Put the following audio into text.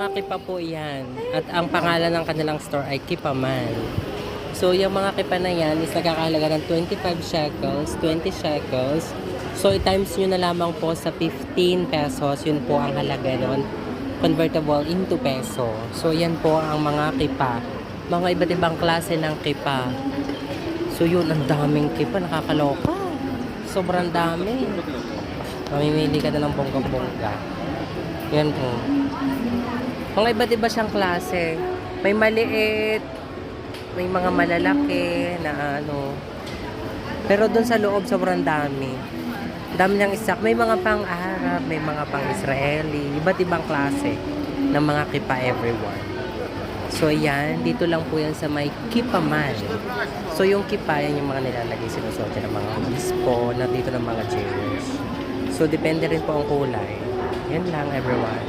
mga kipa po yan. At ang pangalan ng kanilang store ay Kipaman. So, yung mga kipa na yan is nagkakahalaga ng 25 shekels, 20 shekels. So, i-times nyo na lamang po sa 15 pesos. Yun po ang halaga nun. Convertible into peso. So, yan po ang mga kipa. Mga iba't ibang klase ng kipa. So, yun, ang daming kipa. Nakakaloka. Sobrang dami. Mamimili ka na ng bongga-bongga. Yan po. Mga iba't iba siyang klase. May maliit. May mga malalaki na ano. Pero doon sa loob, sobrang dami. Dami niyang stock. May mga pang-Arab, may mga pang-Israeli. Iba't ibang klase ng mga kipa everyone. So, yan. Dito lang po yan sa may Kipaman. So, yung kipa, yan yung mga nilalagay sinusuot ng mga obispo na dito ng mga jewelers. So, depende rin po ang kulay. Yan lang, everyone.